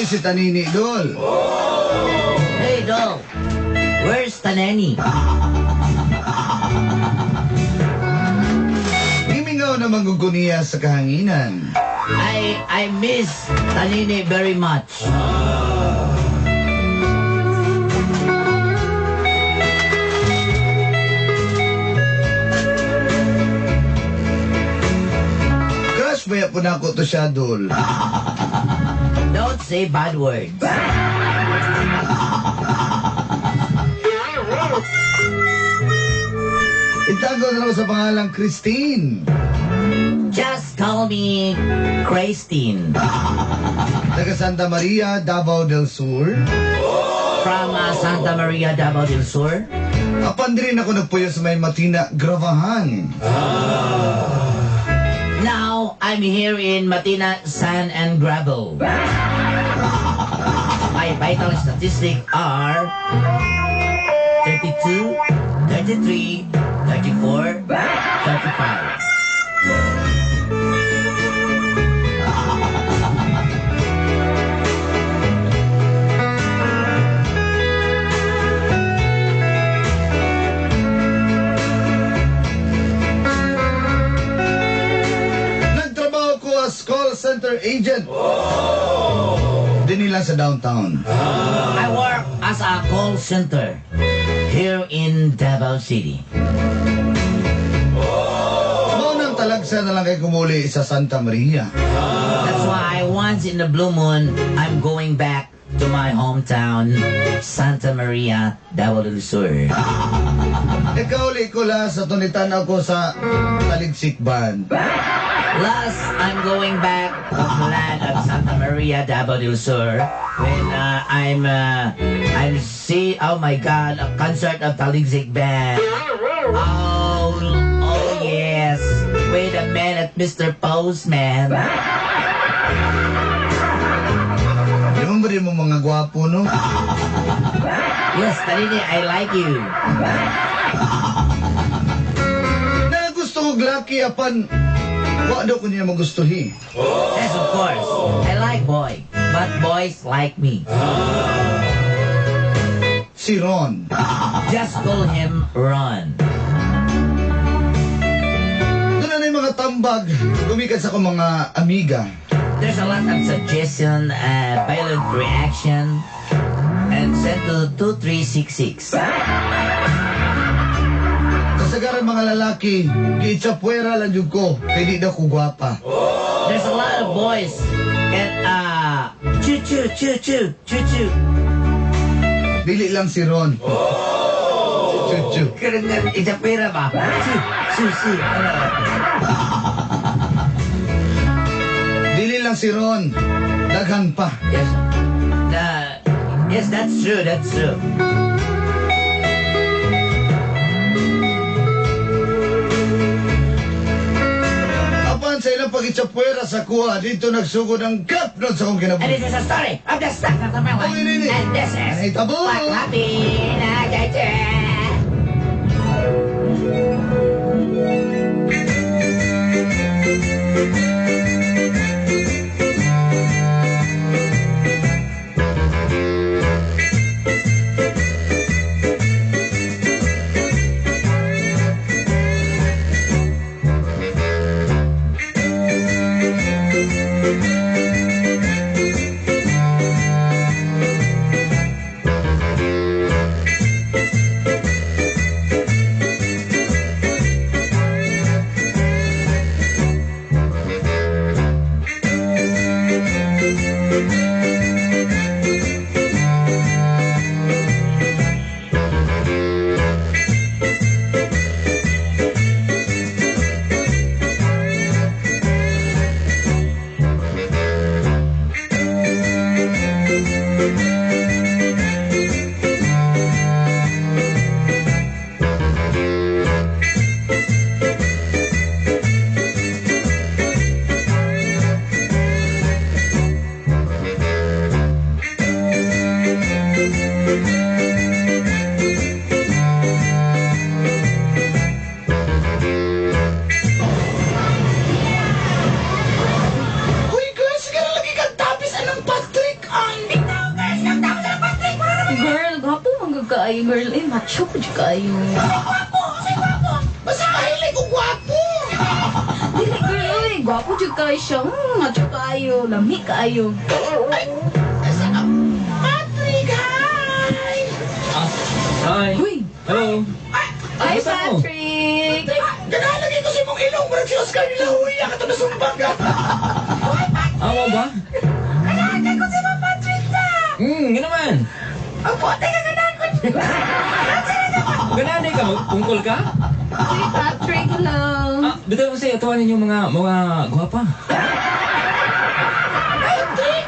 si Tanini, Dol. Hey, Dol. Where's Taneni? Himingaw na mangguguniya sa kahanginan. I miss Tanini very much. Crush baya po na ako to siya, Dol. Don't say bad words. Itago na ako sa pangalang Christine. Just call me Christine. Taga Santa Maria, Davao del Sur. From Santa Maria, Davao del Sur. Apan din ako nagpuyo sa may Matina, Gravahan. Now, I'm here in Matina, Sand and Gravel. My vital statistics are 32, 33, 34, 35. Nagtrabaho ko as call center agent. Din nila sa downtown. I work as a call center here in Davao City. Maunang talagsa na lang kay kumuli sa Santa Maria. That's why once in the blue moon, I'm going back to my hometown, Santa Maria, Davao del Sur. Ikauli ko la sa tunitan ako sa Taligsik Band. Plus, I'm going back to the land of Santa Maria, Davao del Sur when I'm see, oh my God, a concert of Taligsik Band. Oh yes. Wait a minute, Mr. Postman. Yung ba rin mo mga gwapo, no? Yes, Talini, I like you. Na gusto ko glaki apan wala ko niya magustuhi. Yes, of course. I like boy, but boys like me. Si Ron. Just call him Ron. Doon na yung mga tambag. Gumikat sa akong mga amiga. There's a lot of suggestion, violent reaction, and send to 2366. Kasagaran mga lalaki, giitsapwera lang yung ko. Kaya di na ko gwapa. There's a lot of boys and choo choo choo choo choo choo. Dili lang si Ron. Chuchu. Kaya nga itapira ba? Choo choo choo. Dili lang si Ron. Daghan pa. Yes. Yes, that's true. That's true. Apan sa ilang pag-itsapwera sa kuha, dito nagsugod ang kapnod sa akong And kinabuhi. this is a story of the start of my life. Okay, Nini. And this is Ay, tabo. what happened. Macho po dyan kayo. Basta mahilig kong gwapo. Dili girl, uy. Gwapo dyan kayo siya. Macho kayo. Lami kayo. Patrick, hi! Hi. Uy. Hello. Hi, Kamusta mo? Patrick. Ganalagay ko sa imong ilong. Parang si Oscar nila. Uy, ako ito nasumbang ka. Awa ba? Ganalagay ko si Mama Patrick na. Nga naman. Ang puti ka ganan ko. Gananay ka, tungkol ka? Uy, Patrick, hello. Dito ko sa'yo, tuwanin yung mga gwapa. Patrick!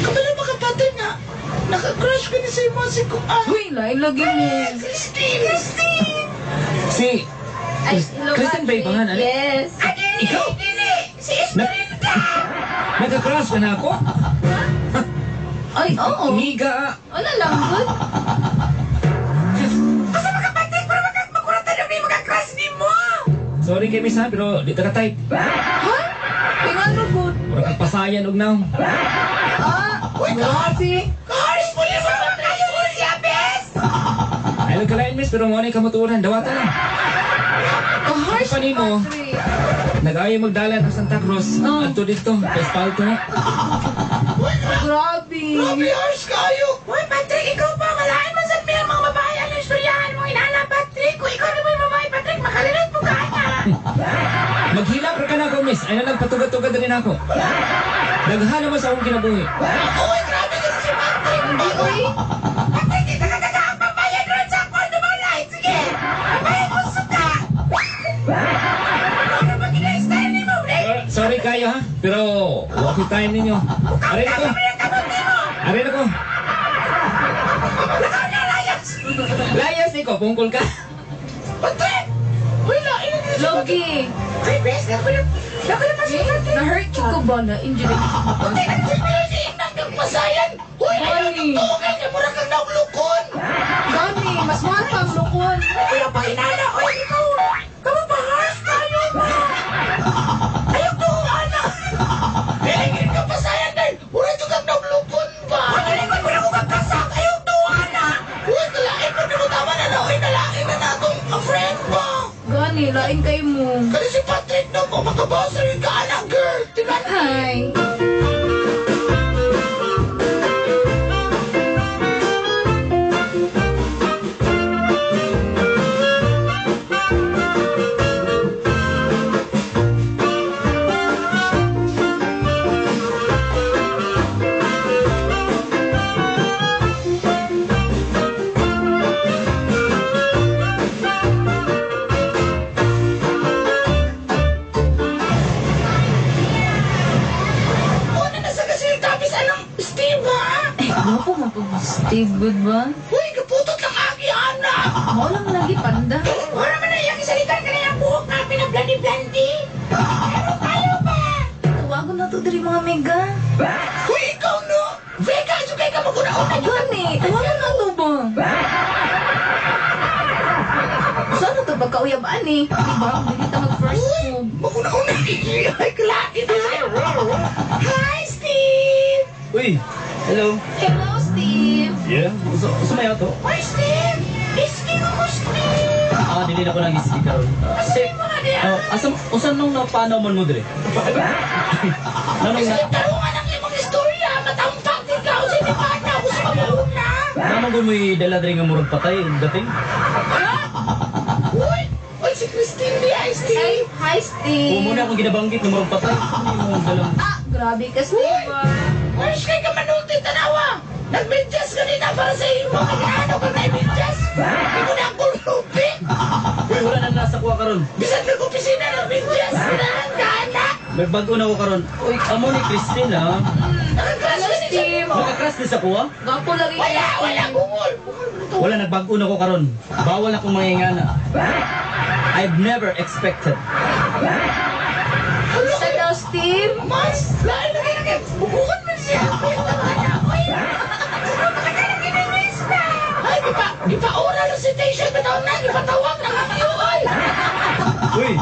Kabalo ba ka, Patrick, nga? Naka-crush ka ni si Masi ko. Uy, lain lagi mo. Christine! Si... Ay, hello, Kristen ba yung Patrick. pangalan? Yes. Ikaw? Dili! Si Esperita! Nagka-crush ka na ako? Ay, oo. Miga. Ano lang, good? Asa ba ka, Patrick? Para makurata na may mga-crush ni mo! Sorry kay Miss ha, pero di ta ka-type. Ha? Tingnan mo, good. Mura kang pasayan og now. Uy, Grabe. Kaharis po niya sa kayo ko siya, bes! Ay, nagkalain Miss, pero mo na kamuturan. Dawata lang. Kaharsh, Panin mo? Patrick. Nag-ayaw magdalan ang Santa Cruz. Oh. Adto dito, espalto na. Grabe. Grabe, harsh kayo! Uy, Patrick, ikaw pa! Malain mo sa mga babae. Ano yung istoryahan mo? Inala, Patrick! Kung ikaw na mo yung babae, Patrick, makalinot mo ka na! Maghilak ra ka na ako, Miss. Ay na nagpatugad-tugad rin ako. Naghana mo sa akong kinabuhi. Uy, grabe ka si Patrick! Hindi, uy. Patrick, di ka kagada ang pambayad ron sa Cold of Light! Sige! Pambayad mo suka! Ano ba gina-style ni mo, Ray? Sorry kayo ha, pero walkie time ninyo. Aray na ko. Aray na ko. Lakaw na, Layas! Layas ni ko, pungkol ka. Patrick! Uy, lain na si Logi. Uy, bes, naku na pa si Patrick! Na-hurt you ko ba na injury? Puti, nagsipilusi yung nagpasayan! Uy, ayaw Gani. ng tuwa niya, mura kang naulukon! Gani, mas matang lukon. Kuya pa, inala! Uy, ikaw! Kamu pa, harsh tayo ba? Ayaw tuwa na! Nilingin ka pasayan dahil mura ito kang naulukon ba? Nilingin mo na ko kakasak! Ayaw tuwa na! Uy, kalain mo, di mo tama na na! Uy, nalain na na itong friend ba? Gani, lain kayo mo. Kasi si Patrick na mo, makabasa rin ka anak, girl! Tinan mo! Hi. Una na sa kasi yung tapis, anong Steve, ha? Ano po Steve, good ba? Uy, kaputot lang agi, anak! Mo lang lagi panda. Wala man na yung isalitan ka na yung buhok na pinablandi-blandi. Pero kayo ba? Tawagon na to diri mga mega. Uy, ikaw no? Vega, sugay ka maguna-una nyo. Gani, tawagon na to ba? Saan na to pagkauyabaan eh? Diba? Hindi ta mag-first move. Maguna-una. Ay, kalain na. Hi, Steve! Uy, hello. Hello, Steve. Yeah? Gusto mayaw to? Hi, Steve! Steve ako, Steve! Dili na ko lang isip karon. Kasi mga diya. Asam usan nung napanaw man mo dire? Nanong Kasi na tarungan ang imong istorya. Matampak ikaw sa inipana. Gusto ka mauna. nanong ko may dala dire nga murag patay dating. Uy! Uy, si Christine di, Hi, Steve! hi, Steve. Mo na akong ginabanggit nga murag patay. Ano yung dalang Grabe ka, Steve. Where's kay ka manulti, tanawa? Nag-medyas ka din na para sa iyo. Ano ka na medyas? Hindi mo na ang kulubi. Uy, wala na nasa kuha karon. Bisan nag-opisina ng medyas. Kailangan ka, anak. May bago na ko karon. Uy, amo ni Christine ha. Nakaklas ka din sa Steve. mo. Nakakras din sa kuha? Gapo lagi ka, Wala, wala, Steve. bungol. Wala nagbago na ko karon. Bawal akong mangingana. I've never expected. Saan daw, Steve? Mas, lain na kayo. Bubukot mo siya. Uy, ay, di pa oral recitation. Bitaw na, di pa tawag na nga kayo, oy. Uy,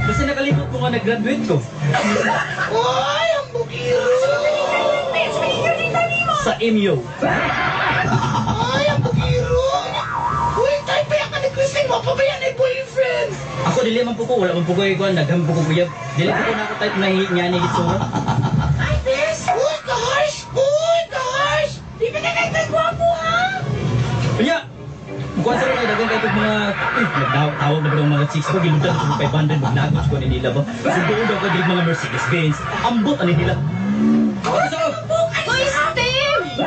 basta nakalimot mo nga nag-graduate ko. Uy, ang bugiro. Sa MU. Ay, ang bugiro. mo pa ba yan ay boyfriend? Ako dili man po ko, wala man po ko ikuan, nagham po ko kuyab. Dili po ko na ako type na niya ni Hitsura. Ay, bes! Uy, ka-harsh! Uy, ka-harsh! Di ba na nagtagwapo, ha? Kanya, mukuha sa rin dagang kayo mga, nagtawag na ba ng mga chicks ko, gilutan ko ng 500, magnagos ko nila ba? Subuod ako dili mga Mercedes-Benz, ambot ani nila. Ako sa Uy, Steve!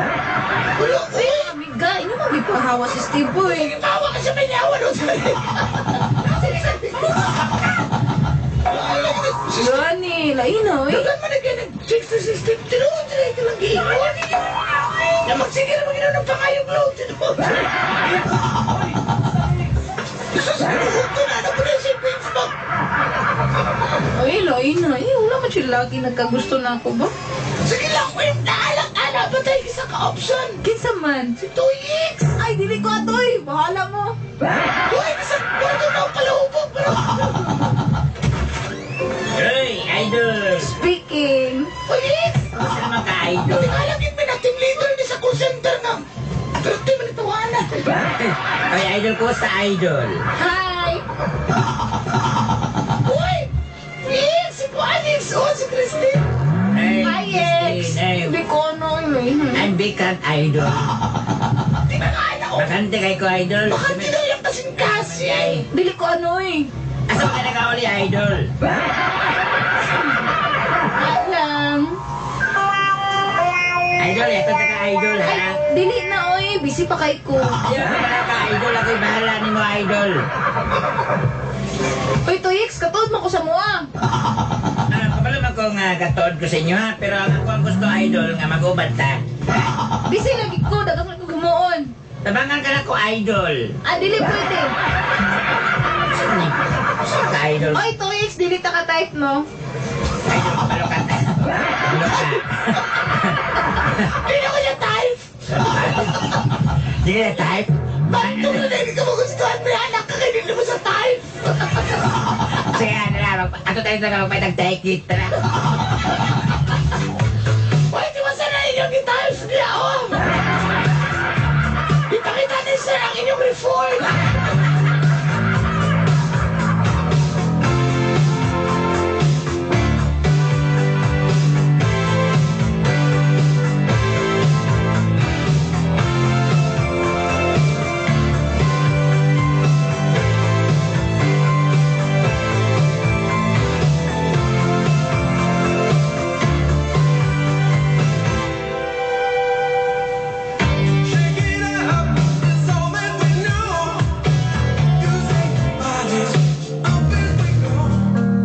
Ulo, Uy, amiga, inyo magipahawa si Steve, boy. tawa ka sa manyawa doon sa Sige, sige. Gani, lain na, uy. Dagan man na nag-chicks na system. Tinuod na ito lang giiwan. Na magsige na mag-inaw ng pangayong load. Tinuod. Susunod ko na. Ano po na si Prince Bob? Uy, lain na. Wala man siya lagi nagkagusto na ako ba? Sige lang, kwenta. Alang-ala ba tayo isa ka-option? Kinsa man? Si Tuyix. Ay, dili ko atoy. Bahala mo. Uy, nasa kwarto na ako palahubog. Hey, idol! Speaking. Tuyix! Gusto naman ka, idol? Buti nga lang yung pinating leader ni sa call center na 30 minutawanan. Ay, idol ko sa idol. Hi! Uy! Tuyix! Si Juanix! Oh, si Christine! Hey, Hi, Ex! Christine, hey. Hindi ko ano yun. I'm big cat idol. Di ba nga anak ko? Bakante kay ko, idol. Baka hindi na yung kasing kasi. Ay, Dili ko ano eh. asa ka nag-auli, idol? Alam. Idol, eto na ka, idol, Ay, ha? dili na oy. Busy pa kay ko. Ayaw ka pala ka, idol. Ako'y bahala ni mo, idol. Uy, Tuyix, katod mo ko sa mua. Kapalam ako nga katood ko sa inyo, ha? Pero ako ang gusto, idol, nga mag-ubad ta. Busy lagi ko. Dagang ko gumuon. Tabangan ka na ko, idol. Ah, dili pwede. Saan ka, idol? Oy, Tuyix, dili ta ka type mo. Idol, kapalo ka. Kapalo ka. Hindi ako niya type. Sige na, type. Bakit na hindi ka magustuhan mo yung anak ka kaya hindi mo sa type? Sige, ano na, ato tayo na magpatag-take it, tara. Pwede mo sana inyong i-types niya, oh. Ipakita ni sir ang inyong report.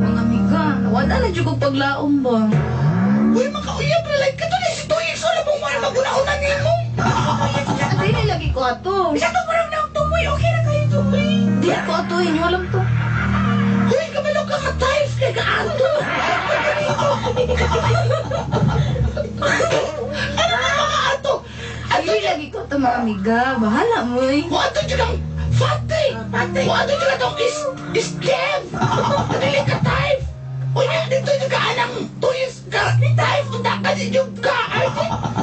Mga amiga, wala na dyan kong paglaom ba? Uy, makauyab na like ka to na si Tuyix. Wala mong mahal mag-una-una ni mo. Ah, dili lagi ko ato. Isa to parang na tumoy. Okay na kayo tumoy. Dili ko ato, inyo alam to. Uy, kabalo ka ka-types kaya ka-ato. Ano na mga ato? Ato Dili lagi ko ato mga amiga. Bahala mo eh. Kung ato dyan ang fatay. Kung ato dyan ang is-dev. Nadili ka type. Uy, dito dyan ka anang tuyos ka. Type, unda ka din yung ka.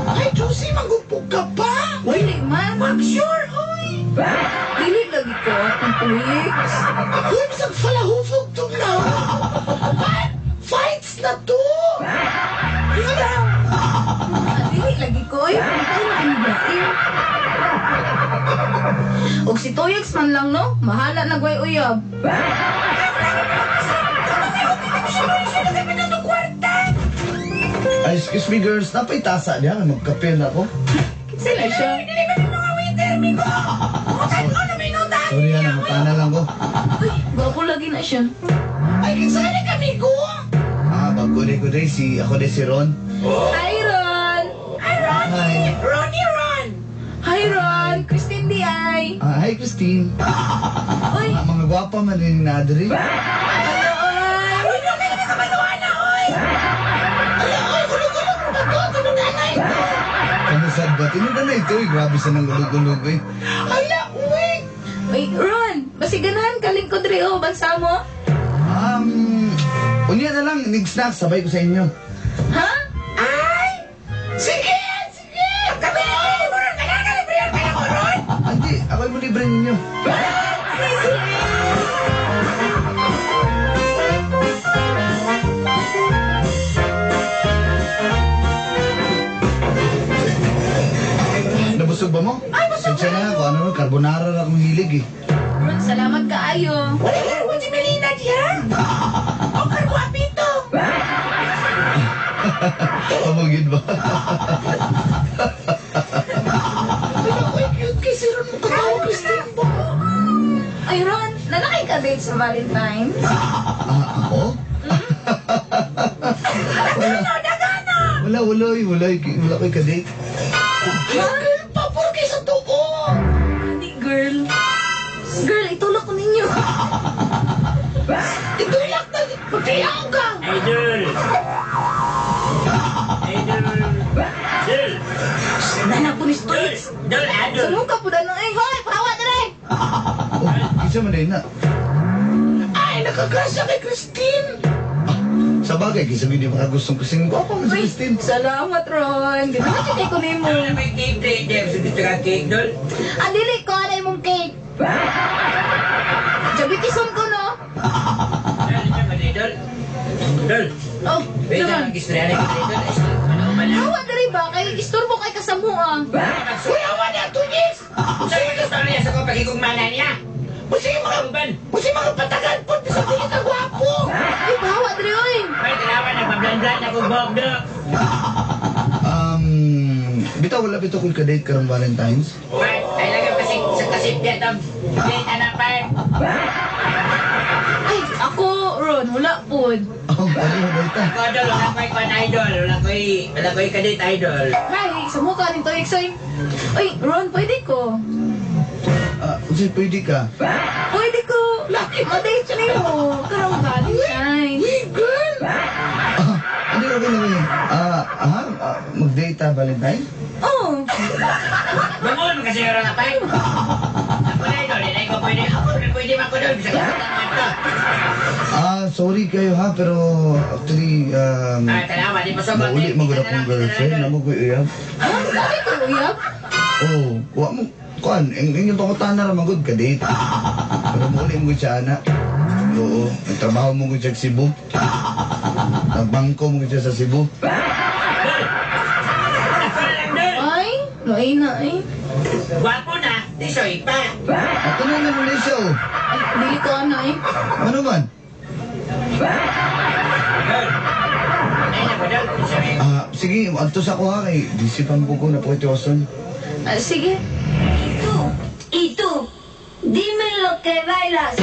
Ay, Josie, manggupog ka pa. Dili man. Make sure, uy. Dili lagi ko atong Tuyix. Uy, bisag falahufog to na. Fights na to. Ah, dili lagi ko eh. Pantay na kami dati. Og si Tuyix man lang no, mahala nagway uyab. Ay, excuse me girls, napay tasa niya, magkape na ako. Sila siya. Sorry na, namutana lang ko. Uy, gwapo lagi na siya. Ay, kinsa na kami go. Bago rin ko rin, ako din si Ron. Hi, Ron! Hi. Ronnie Ron. Hi, Ron! Christine Di-ay! Hi, Christine. Uy! Mga gwapa man rin na Adri. Ano, oy! Uy, no, kaya nakabaluan na, oy. Ala, oy, gulo-gulo. Bato, nanay. Ano sad ba? Tinuda na ito, grabe sa nang gulog-gulog eh. Ala, uy. Uy, Ron! Masiganahan ka lingkod rin o, bansa mo? Unya na lang, nig-snack, sabay ko sa inyo. Ha? Ay! Sige, sige. Kami na kayo, Ron. Kailangan librihan ka na mo, Ron. Hindi, ako'y mo libre ninyo. Sige! ba? Ay, cute kay si Ron mo katawa, Christine ba? Ay, Ron, lalaki ka date sa Valentine's? Ako? Wala ko'y kadate. Girl pa, porke sa tuo. Hindi, girl. Girl, itulak ko ninyo. Itulak na, magkayaw ka. Idol! Idol! Nanak po ni Stoics. Idol! Idol! Sumungka po na nung hoy, pahawa na rin. Oh, isa man din na. Ay, nakagrasya kay Christine. Sa bagay, kisa hindi makagustong kasing gwapa mo si Uy, Christine. salamat, Ron. Di ba na ko na mo? May cake day, Jeff. Gusto ka cake, Dol? Ah, dili ko, ano mong cake? Jabitison ko, no? Dol? Dol? Oh, Wait naman. lang, istorya na kita, Dol. Ano ba na? Hawa na rin ba? Kay istorbo kay kasamuang. Uy, awa na, tunyis. Sa'yo yung istorya sa ko pagkikugmanan niya. Busing mga, Ban? busing mga patagan po, sa dili ka gwapo. Ay, pahawa na rin, oy. May tinawa na pablandan ako, Bob, do. Bitaw, wala bitaw ko'y kadate karong Valentine's. Wait, ay lagay pa sa kasipyat ang date hanapan. Ay, ako, Ron, wala po. Oh, ano mo data? Ako, Dol, wala ko'y kwan idol. Wala ko'y kadate idol. Ay, sa mukha nito, Exoy. Uy, Ron, pwede ko. Kasi pwede ka. Pwede ko. Ma-date niyo. Karong Valentine's. Uy, girl. Hindi ko gano'n mag-date Valentine? Oh, Bumul mo kasi yung rapay. Ako na idol, hindi ko pwede. Ako na pwede ako, Dol. Bisa kasama to. Sorry kayo ha, pero actually, Tanawa, di pa sa mauli magod akong girlfriend. Namo ko iyab. sabi ko, uyab. Oh, kuha mo. Kuan, ang inyong pangutan na ramang good ka-date. Pero mauli mo siya, ana. Oo, nagtrabaho mo ko siya sa Cebu. Nagbangko mo ko siya sa Cebu. Ay, loay na eh. Gwapo na, di soy pa. Ako na naman siya, oh. Ay, dili ko ano eh. Ano man? Dol. Ay, nako, Dol. Di soy. Sige, anto sa ko ha, kay disipan po ko na po ito, Oson. Sige. Y tú, dime lo que bailas.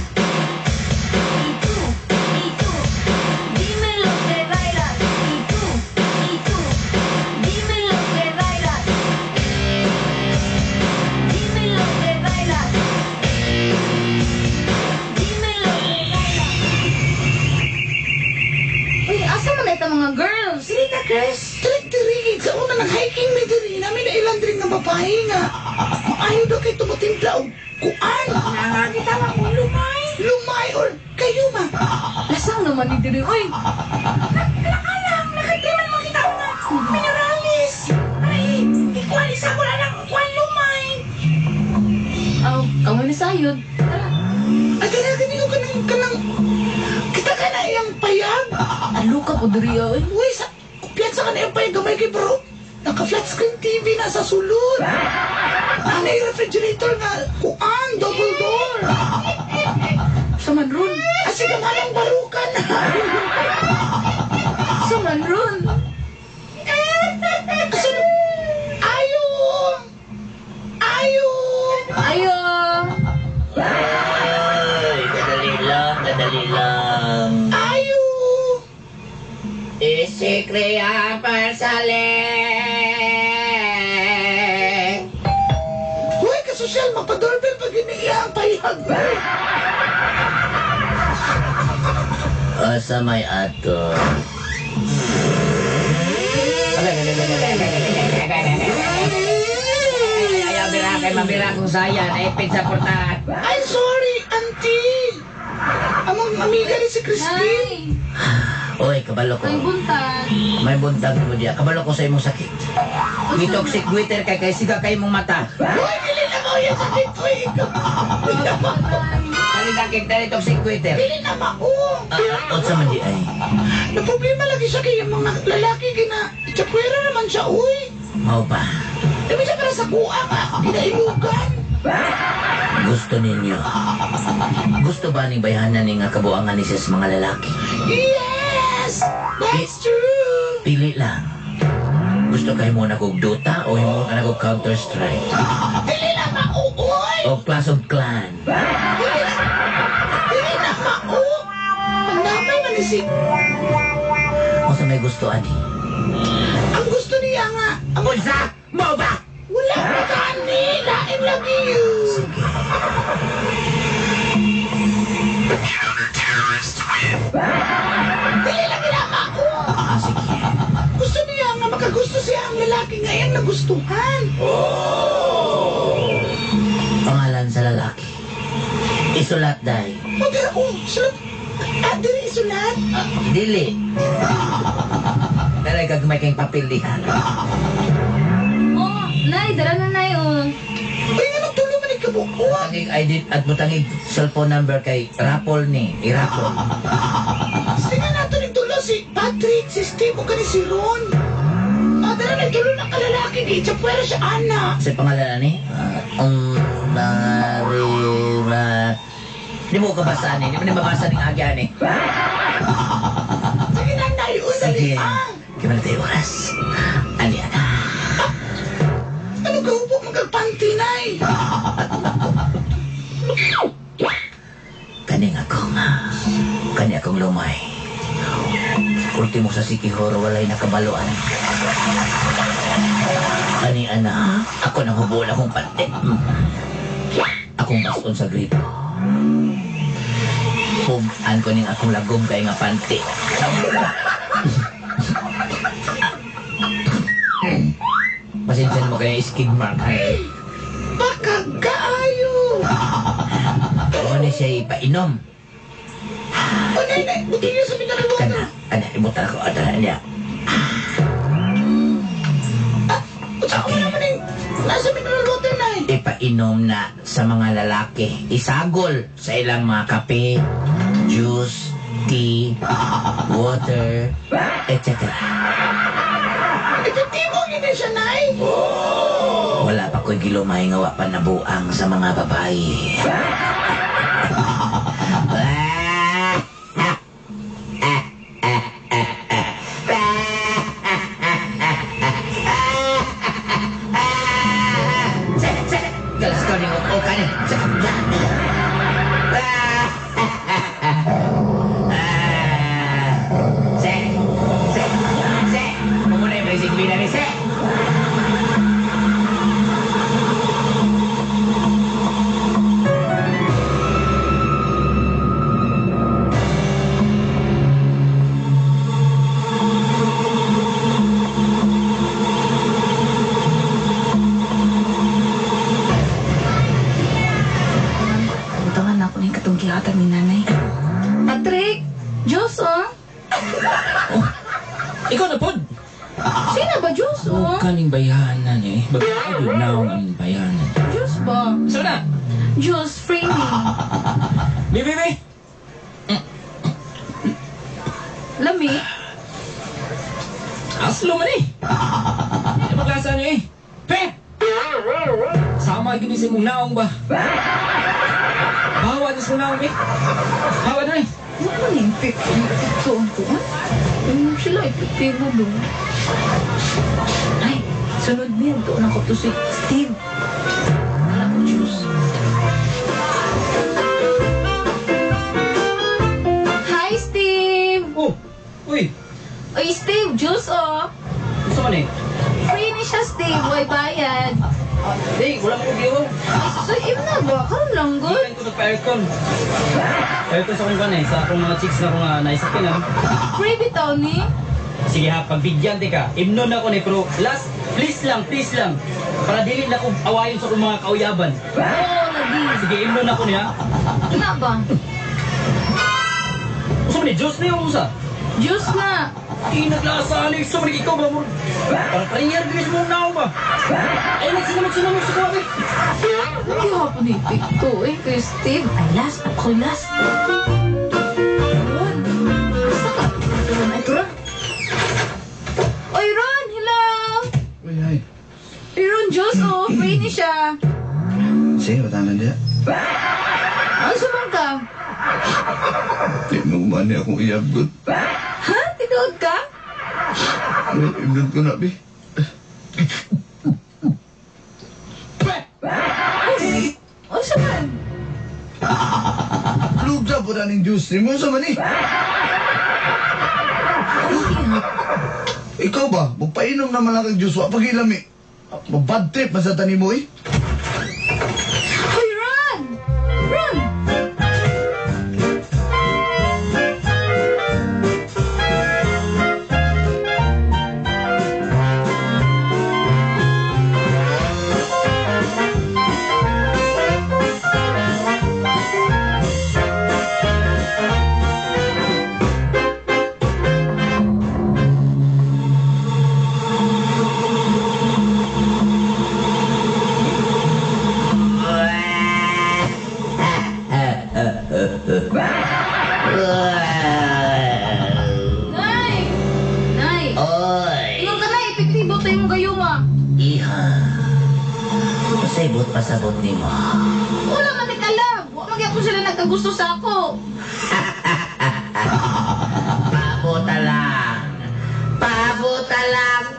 Y tú, dime lo que bailas. Y tú, dime lo que bailas. Dime lo que bailas. Dime lo que bailas. Uy, asa man na ito mga girls? Sige ka, Chris. Tirig-tirigid sa una ng hiking may diri namin na ilang diri nga babae nga. Maayo daw kay tumutimpla o kuan. Nangakita mo kung lumay. Lumay or kayo ma. Lasang naman ni Diri. Uy, Alam, nakatiman mo kita nga. Mineralis. Ay, ikualis ako na ng kuan lumay. aw, kamu ni sayod. Ay, ganyan ko kanang. Kita ka na iyang payag. Alo ka po Diri, oy. Uy, sa piyansa ka na iyang payag gamay kay bro. Naka-flat screen TV na sa sulod. Ano yung refrigerator nga kuan, double door. Saman Ron. Kasi gamanang barukan. Saman Ron. Kasi, ayo. Ayo. Ayo. Ay, madali lang. Ayo. Isi krea parsale. Uy, kasosyal, mapadoorbell pag iniiya ang payag. Asa may ato. Ayaw bira kay mabira kong saya. Naipit sa portahan. I'm sorry, auntie. Among amiga ni si Christine. Ay, Oy, kabalo ko. may buntag. May buntag mo diya. Kabalo ko sa imong sakit. Gitoxic Twitter kay siga kay imong mata. Uy, dili na mo yung sakit ko ikaw. Dili na mo. Kali sakit dali toxic Twitter. Dili na mo. Unsa man di ay? Na problema lagi siya kay mga lalaki gina. Chakwera naman siya, uy. Mao pa. Dami siya para sa kuha nga. Ginailugan. Gusto ninyo. Gusto ba ni bayanan ni nga kabuangan ni sa mga lalaki? Yes! That's true! Pili lang. Gusto kayo muna kog Dota o himo ka na kog Counter-Strike? Dili na mauoy! O Clash of Clan? Dili na mau! Ang damay man isip. O sa may gusto, ani? Ang gusto niya nga. Ang Unsa? Mo ba? wala na kani. Lain lagi yun. Sige. Dili lagi na mau! Sige. Gusto niya nga makagusto siya ang lalaki ngayon na gustuhan. Pangalan sa lalaki. Isulat, day. O pero sulat. Dili sulat. Dili. Dalay kag may kayong papel diha. Oh, nay, dala na nay, oh. Uy, nga nagtulo man ikabukuha. Butangig ID at butangig cellphone number kay Rapol ni. Irapol. Sige na ito nagtulo si Patrick, si Steve, o kani si Ron. Dala nagtulo na kalalaki di. Siya pwera siya anak. Sa pangalan ni? Narima. Di mo ka basa ni. Di mo na mabasa ni Agya ni. Sige na, nay. Uy, Sige. dali ang. Gimana tayo oras? Ani ana. Ano ka upo magagpanti, nay? Kani akong lumay. Ultimo sa Sikihoro walay nakabaluan. Kani ana, ako nang hubuan akong pante. Akong bason sa grito. Puman ko ning akong lagom kay nga pante. Pasensya mo kaya skid mark. Pakagaayo. Ano ni siya ipainom? O, nay, buti niyo sa mineral water. Kana, ibutan ako. Ada niya. Utsa ko naman yung nasa mineral water, nay. Ipainom na sa mga lalaki. Isagol sa ilang mga kape, juice, tea, water, etc. Epektibo yun siya, nay. Wala pa ko'y gilumay nga wa pa nabuang sa mga babae. Galas ko ni o kanin. Muna yung basic bina ni Se. Butangan na ako na yung katungkihatan ni nanay. Patrick! Diyos, oh! Ikaw na pod. Sino ba, Diyos, oh? Kaning bayanan eh. Bagay na ang aming bayanan. Diyos ba? So na. Diyos, free me. Bibi. Lami? Aslo man eh. Ano maglasa niyo eh? Pe! Sama gini sa mong naong ba? Bawa niyo sa mong naong eh. Bawa na eh. Ano yung pito ang kuwan? Sila epektibo doon. Ay, sunod niya. Doon ako to si Steve. Alam ko, Diyos. Hi, Steve! Oh, uy, Oy, Steve, Diyos, oh! gusto man eh. Free ni siya, Steve. Way bayad. Hey, wala mo giyaw. So, na ba? Karoon lang, good? Gikan ko nagpa-aircon. Aircon sa akong kanay, sa akong mga chicks na akong naisakyan ha. Free bitaw ni? Sige ha, pagbigyan di ka. Imnon ako ni pero last, please lang. Para dili na akong awayon sa akong mga kauyaban. Oo, lagi. Sige, imnon ako niya. Ano ba? Gusto mo ni Diyos na yung usa. Diyos na. Naglasa ni gusto mo ni ikaw ba mo? Para paringyar bilis mo na ba? Ay, nagsinamot sa kuha eh. Hindi ako ni Pito eh. Kay Steve. Ay, last. Ako'y last. Ron. Basta ka. Ron, ay, Ron. Oy, Ron. Hello. Uy, ay. Ron, Diyos, oh. Free ni siya. Sige, matanan niya. Ano sa man ka? Di mo umani akong iabgot. Ha? Tinuod ka? Iabgot ko na, Bi. Ano sa man? Lugda po na ng juice. Mo sa mani. Ikaw ba? Magpainom naman lang ng juice. Wa pag-ilami. Mabad trip. Masatani mo eh. Hoy, run! Run! Nay! Nay! Oy! Ingon ka na, epektibo tayo mong gayuma. Iha. Pasabot pasabot ni mo. Wala man ni kalam. Wa man gyapon sila nagkagusto sa ako. Pabuta lang. Pabuta lang.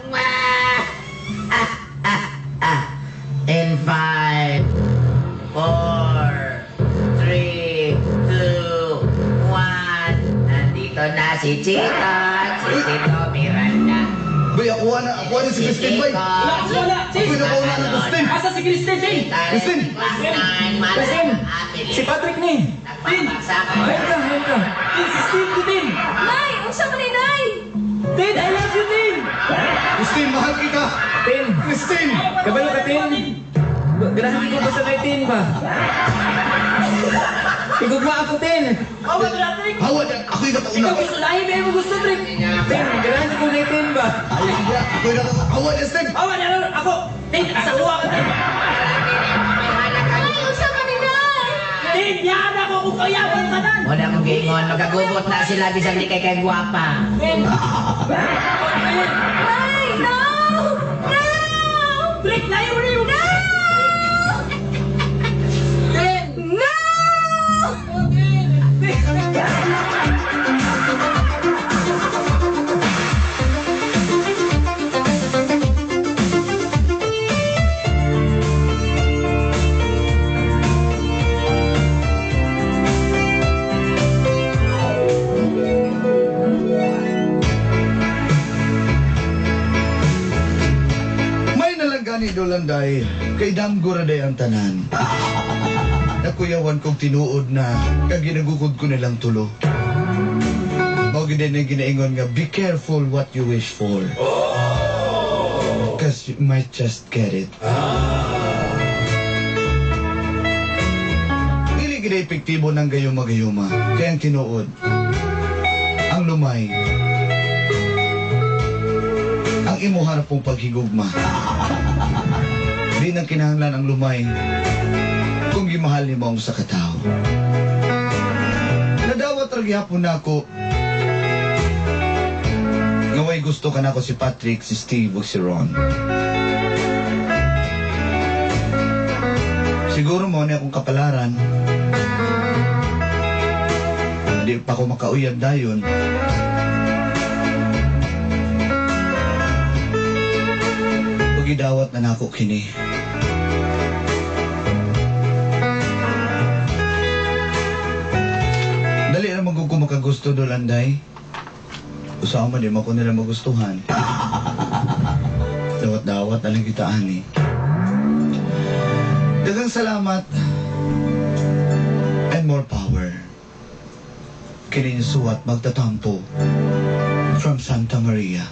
In 5, 4, 3, 2, 1. Nandito na si Chito. Si Tito Miranda. Bay, ako na si Christine, bay. Wala! Ako na kauna ng Christine. Asa si Christine, Tin? Christine! Christine! Si Patrick ni! Tin! Ayun ka! Tin, si Steve ko, Tin! Nay! Unsa man ni Nay? Tin, I love you, Tin! Christine, mahal kita! Tin! Christine! Kabalo ka, Tin! Ganahan ko ba sa may Tin ba? Igugma ako, Tin! Awa na, Patrick! Hawa na, ako'y nakauna. Ikaw gusto lahi, may mo gusto, Trick! Tin, ganahan ko na Tin ba? Ay, hindi. Ako'y nakauna. Hawa na, Steve! Awa na, ako! Tin, asa kuha ka, Tin! Nay! Unsa man ni Nay? Tin, yan ako kung kayaban ka na! Wala kong gingon. Magkagubot na sila bisang di kay gwapa. Tin! Nay! No! No! Trick, lahi mo na yun! Tin! No! May nalagani dolanday, kay damgo ra day ang tanan. Nakuyawan kong tinuod na, kag ginagukod ko nilang tulo. Mao gid na ginaingon nga, be careful what you wish for. Cause you might just get it. Dili gid epektibo ng gayuma-gayuma, kaya ang tinuod, ang lumay, ang imuharap pong paghigugma. Di nang kinahanglan ang lumay kung gimahal ni mo sa katao. Nadawat ra gihapon nako nga way gusto ka nako si Patrick, si Steve, ug si Ron. Siguro mo na akong kapalaran. Hindi pa ako makauyab dayon. Pagidawat na nako kini. Dali naman kung makagusto dolanday. Usaha man di mo ko nila magustuhan. Dawat-dawat na lang kita ani. Dagang salamat and more power. Kini suwat magtatampo from Santa Maria.